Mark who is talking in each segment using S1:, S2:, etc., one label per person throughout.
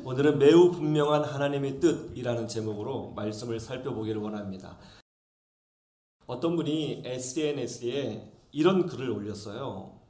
S1: 오늘은 매우 분명한 하나님의 뜻이라는 제목으로 말씀을 살펴보기를 원합니다. 어떤 분이 SNS에 이런 글을 올렸어요.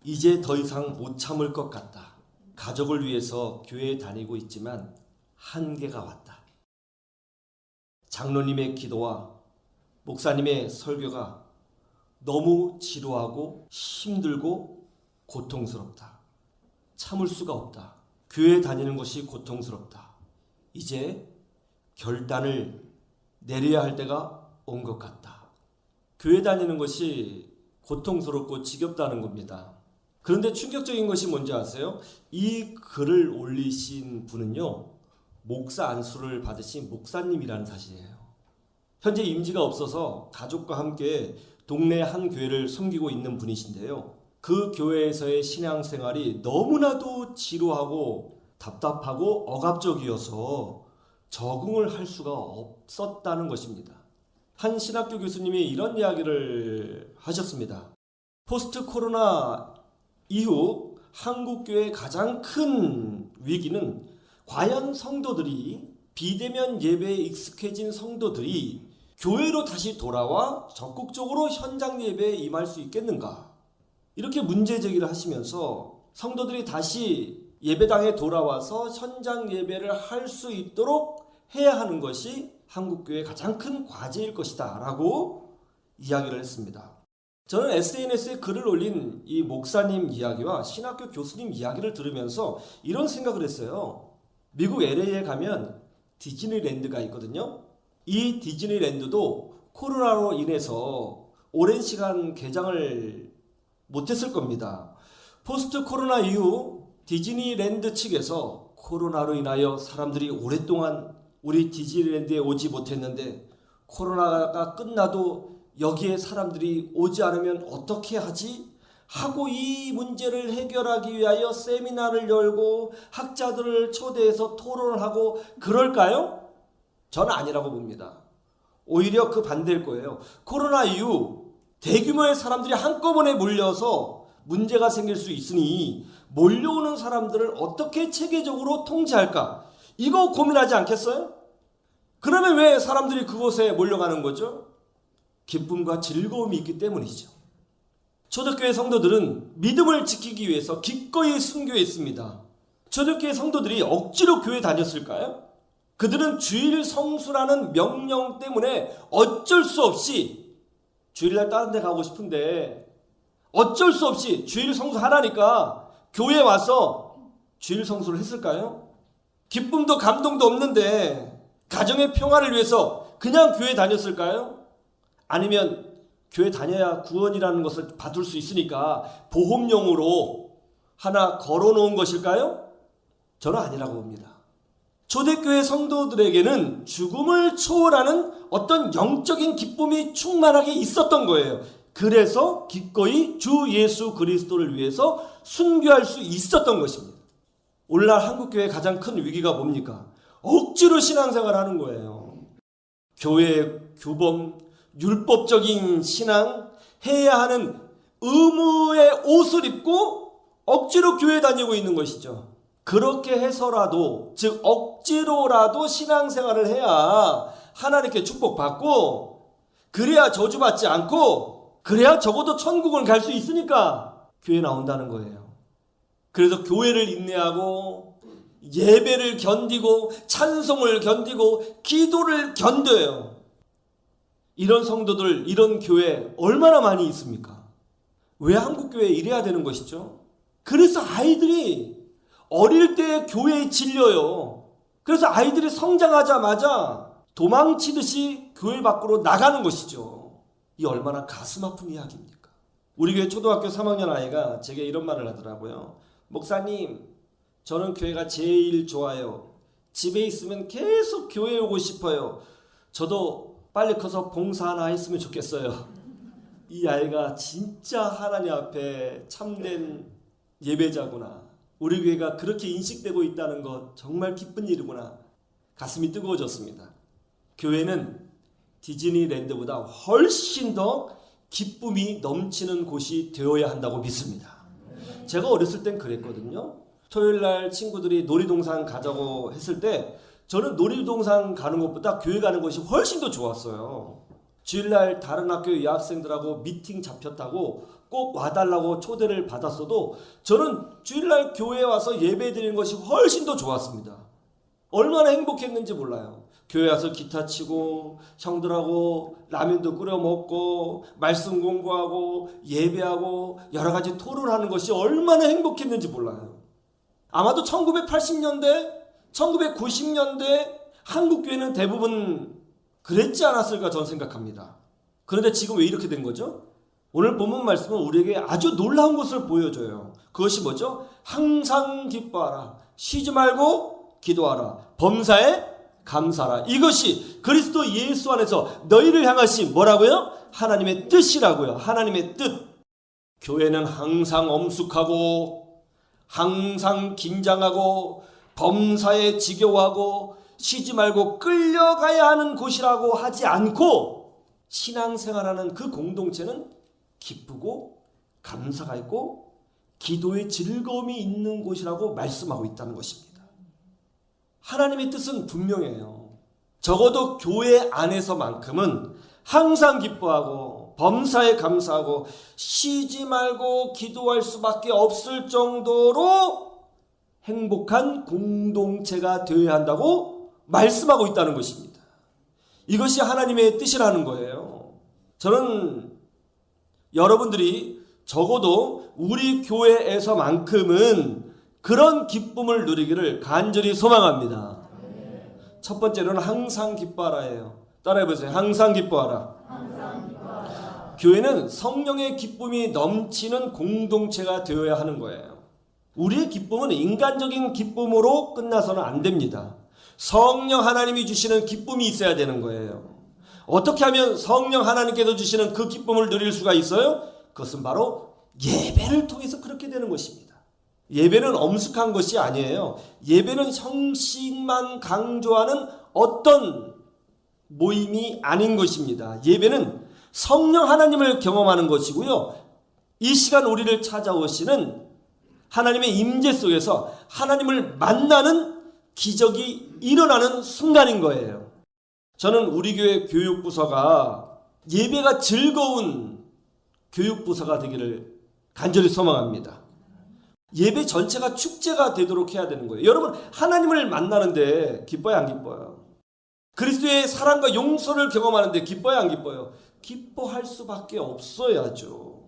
S1: 이제 더 이상 못 참을 것 같다. 가족을 위해서 교회에 다니고 있지만 한계가 왔다. 장로님의 기도와 목사님의 설교가 너무 지루하고 힘들고 고통스럽다. 참을 수가 없다. 교회 다니는 것이 고통스럽다. 이제 결단을 내려야 할 때가 온 것 같다. 교회 다니는 것이 고통스럽고 지겹다는 겁니다. 그런데 충격적인 것이 뭔지 아세요? 이 글을 올리신 분은요, 목사 안수를 받으신 목사님이라는 사실이에요. 현재 임지가 없어서 가족과 함께 동네 한 교회를 섬기고 있는 분이신데요. 그 교회에서의 신앙생활이 너무나도 지루하고 답답하고 억압적이어서 적응을 할 수가 없었다는 것입니다. 한 신학교 교수님이 이런 이야기를 하셨습니다. 포스트 코로나 이후 한국교회의 가장 큰 위기는 과연 성도들이 비대면 예배에 익숙해진 성도들이 교회로 다시 돌아와 적극적으로 현장 예배에 임할 수 있겠는가? 이렇게 문제 제기를 하시면서 성도들이 다시 예배당에 돌아와서 현장 예배를 할 수 있도록 해야 하는 것이 한국교회의 가장 큰 과제일 것이다 라고 이야기를 했습니다. 저는 SNS에 글을 올린 이 목사님 이야기와 신학교 교수님 이야기를 들으면서 이런 생각을 했어요. 미국 LA에 가면 디즈니랜드가 있거든요. 이 디즈니랜드도 코로나로 인해서 오랜 시간 개장을 못했을 겁니다. 포스트 코로나 이후 디즈니랜드 측에서 코로나로 인하여 사람들이 오랫동안 우리 디즈니랜드에 오지 못했는데 코로나가 끝나도 여기에 사람들이 오지 않으면 어떻게 하지? 하고 이 문제를 해결하기 위하여 세미나를 열고 학자들을 초대해서 토론을 하고 그럴까요? 저는 아니라고 봅니다. 오히려 그 반대일 거예요. 코로나 이후 대규모의 사람들이 한꺼번에 몰려서 문제가 생길 수 있으니 몰려오는 사람들을 어떻게 체계적으로 통제할까? 이거 고민하지 않겠어요? 그러면 왜 사람들이 그곳에 몰려가는 거죠? 기쁨과 즐거움이 있기 때문이죠. 초대교회 성도들은 믿음을 지키기 위해서 기꺼이 순교했습니다. 초대교회 성도들이 억지로 교회 다녔을까요? 그들은 주일 성수라는 명령 때문에 어쩔 수 없이 주일날 다른 데 가고 싶은데 어쩔 수 없이 주일 성수하라니까 교회에 와서 주일 성수를 했을까요? 기쁨도 감동도 없는데 가정의 평화를 위해서 그냥 교회 다녔을까요? 아니면 교회 다녀야 구원이라는 것을 받을 수 있으니까 보험용으로 하나 걸어놓은 것일까요? 저는 아니라고 봅니다. 초대교회 성도들에게는 죽음을 초월하는 어떤 영적인 기쁨이 충만하게 있었던 거예요. 그래서 기꺼이 주 예수 그리스도를 위해서 순교할 수 있었던 것입니다. 오늘날 한국교회의 가장 큰 위기가 뭡니까? 억지로 신앙생활 하는 거예요. 교회의 규범, 율법적인 신앙, 해야 하는 의무의 옷을 입고 억지로 교회 다니고 있는 것이죠. 그렇게 해서라도, 즉 억지로라도 신앙생활을 해야 하나님께 축복받고 그래야 저주받지 않고 그래야 적어도 천국을 갈 수 있으니까 교회 나온다는 거예요. 그래서 교회를 인내하고 예배를 견디고 찬송을 견디고 기도를 견뎌요. 이런 성도들, 이런 교회 얼마나 많이 있습니까? 왜 한국교회에 이래야 되는 것이죠? 그래서 아이들이 어릴 때 교회에 질려요. 그래서 아이들이 성장하자마자 도망치듯이 교회 밖으로 나가는 것이죠. 이 얼마나 가슴 아픈 이야기입니까? 우리 교회 초등학교 3학년 아이가 제게 이런 말을 하더라고요. 목사님, 저는 교회가 제일 좋아요. 집에 있으면 계속 교회에 오고 싶어요. 저도 빨리 커서 봉사 하나 했으면 좋겠어요. 이 아이가 진짜 하나님 앞에 참된 예배자구나. 우리 교회가 그렇게 인식되고 있다는 것 정말 기쁜 일이구나. 가슴이 뜨거워졌습니다. 교회는 디즈니랜드보다 훨씬 더 기쁨이 넘치는 곳이 되어야 한다고 믿습니다. 제가 어렸을 땐 그랬거든요. 토요일 날 친구들이 놀이동산 가자고 했을 때 저는 놀이동산 가는 것보다 교회 가는 것이 훨씬 더 좋았어요. 주일날 다른 학교 여학생들하고 미팅 잡혔다고 꼭 와달라고 초대를 받았어도 저는 주일날 교회에 와서 예배 드리는 것이 훨씬 더 좋았습니다. 얼마나 행복했는지 몰라요. 교회 와서 기타 치고 형들하고 라면도 끓여 먹고 말씀 공부하고 예배하고 여러 가지 토론하는 것이 얼마나 행복했는지 몰라요. 아마도 1980년대, 1990년대 한국 교회는 대부분 그랬지 않았을까 저는 생각합니다. 그런데 지금 왜 이렇게 된 거죠? 오늘 본문 말씀은 우리에게 아주 놀라운 것을 보여줘요. 그것이 뭐죠? 항상 기뻐하라. 쉬지 말고 기도하라. 범사에 감사하라. 이것이 그리스도 예수 안에서 너희를 향하신 뭐라고요? 하나님의 뜻이라고요. 하나님의 뜻. 교회는 항상 엄숙하고 항상 긴장하고 범사에 지겨워하고 쉬지 말고 끌려가야 하는 곳이라고 하지 않고 신앙생활하는 그 공동체는 기쁘고 감사가 있고 기도의 즐거움이 있는 곳이라고 말씀하고 있다는 것입니다. 하나님의 뜻은 분명해요. 적어도 교회 안에서만큼은 항상 기뻐하고 범사에 감사하고 쉬지 말고 기도할 수밖에 없을 정도로 행복한 공동체가 되어야 한다고 말씀하고 있다는 것입니다. 이것이 하나님의 뜻이라는 거예요. 저는 여러분들이 적어도 우리 교회에서만큼은 그런 기쁨을 누리기를 간절히 소망합니다. 첫 번째로는 항상 기뻐하라예요. 따라해보세요. 항상 기뻐하라. 교회는 성령의 기쁨이 넘치는 공동체가 되어야 하는 거예요. 우리의 기쁨은 인간적인 기쁨으로 끝나서는 안 됩니다. 성령 하나님이 주시는 기쁨이 있어야 되는 거예요. 어떻게 하면 성령 하나님께서 주시는 그 기쁨을 누릴 수가 있어요? 그것은 바로 예배를 통해서 그렇게 되는 것입니다. 예배는 엄숙한 것이 아니에요. 예배는 형식만 강조하는 어떤 모임이 아닌 것입니다. 예배는 성령 하나님을 경험하는 것이고요. 이 시간 우리를 찾아오시는 하나님의 임재 속에서 하나님을 만나는 기적이 일어나는 순간인 거예요. 저는 우리 교회 교육부서가 예배가 즐거운 교육부서가 되기를 간절히 소망합니다. 예배 전체가 축제가 되도록 해야 되는 거예요. 여러분, 하나님을 만나는데 기뻐요, 안 기뻐요? 그리스도의 사랑과 용서를 경험하는데 기뻐요, 안 기뻐요? 기뻐할 수밖에 없어야죠.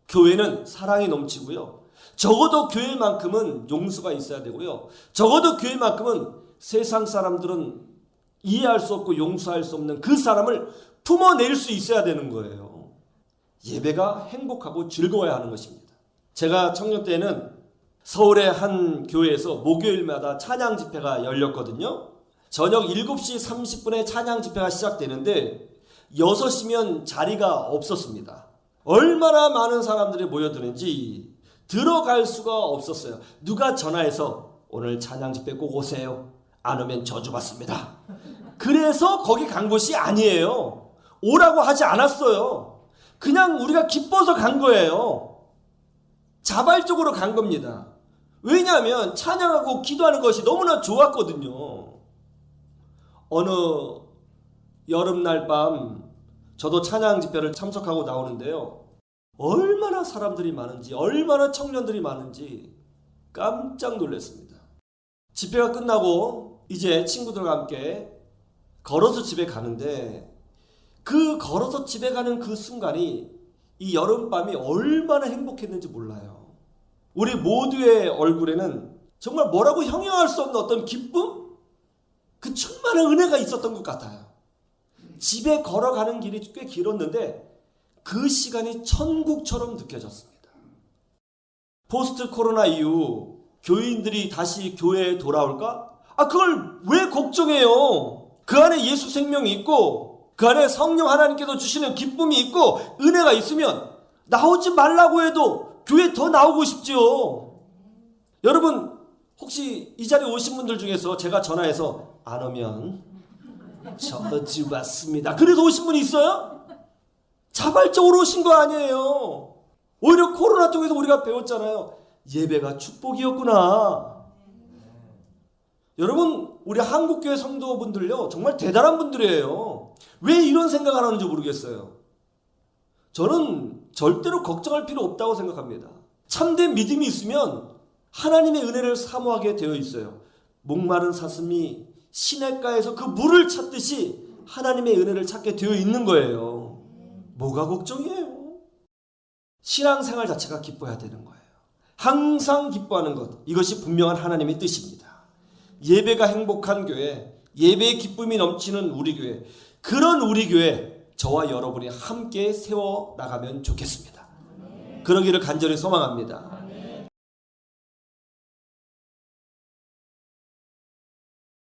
S1: 교회는 사랑이 넘치고요. 적어도 교회만큼은 용서가 있어야 되고요. 적어도 교회만큼은 세상 사람들은 이해할 수 없고 용서할 수 없는 그 사람을 품어낼 수 있어야 되는 거예요. 예배가 행복하고 즐거워야 하는 것입니다. 제가 청년 때는 서울의 한 교회에서 목요일마다 찬양 집회가 열렸거든요. 저녁 7시 30분에 찬양 집회가 시작되는데 6시면 자리가 없었습니다. 얼마나 많은 사람들이 모여드는지 들어갈 수가 없었어요. 누가 전화해서 오늘 찬양 집회 꼭 오세요. 안 오면 저주받습니다. 그래서 거기 간 것이 아니에요. 오라고 하지 않았어요. 그냥 우리가 기뻐서 간 거예요. 자발적으로 간 겁니다. 왜냐하면 찬양하고 기도하는 것이 너무나 좋았거든요. 어느 여름날 밤 저도 찬양 집회를 참석하고 나오는데요. 얼마나 사람들이 많은지, 얼마나 청년들이 많은지 깜짝 놀랐습니다. 집회가 끝나고 이제 친구들과 함께 걸어서 집에 가는데 그 걸어서 집에 가는 그 순간이 이 여름밤이 얼마나 행복했는지 몰라요. 우리 모두의 얼굴에는 정말 뭐라고 형용할 수 없는 어떤 기쁨? 그 충만한 은혜가 있었던 것 같아요. 집에 걸어가는 길이 꽤 길었는데 그 시간이 천국처럼 느껴졌습니다. 포스트 코로나 이후 교인들이 다시 교회에 돌아올까? 그걸 왜 걱정해요? 그 안에 예수 생명이 있고 그 안에 성령 하나님께서 주시는 기쁨이 있고 은혜가 있으면 나오지 말라고 해도 교회 더 나오고 싶죠. 여러분, 혹시 이 자리에 오신 분들 중에서 제가 전화해서 안 오면 저주받습니다, 그래서 오신 분이 있어요? 자발적으로 오신 거 아니에요. 오히려 코로나 통해서 우리가 배웠잖아요. 예배가 축복이었구나. 여러분, 우리 한국교회 성도분들요, 정말 대단한 분들이에요. 왜 이런 생각을 하는지 모르겠어요. 저는 절대로 걱정할 필요 없다고 생각합니다. 참된 믿음이 있으면 하나님의 은혜를 사모하게 되어 있어요. 목마른 사슴이 시냇가에서 그 물을 찾듯이 하나님의 은혜를 찾게 되어 있는 거예요. 뭐가 걱정이에요? 신앙생활 자체가 기뻐야 되는 거예요. 항상 기뻐하는 것, 이것이 분명한 하나님의 뜻입니다. 예배가 행복한 교회, 예배의 기쁨이 넘치는 우리 교회, 그런 우리 교회 저와 여러분이 함께 세워나가면 좋겠습니다. 그러기를 간절히 소망합니다.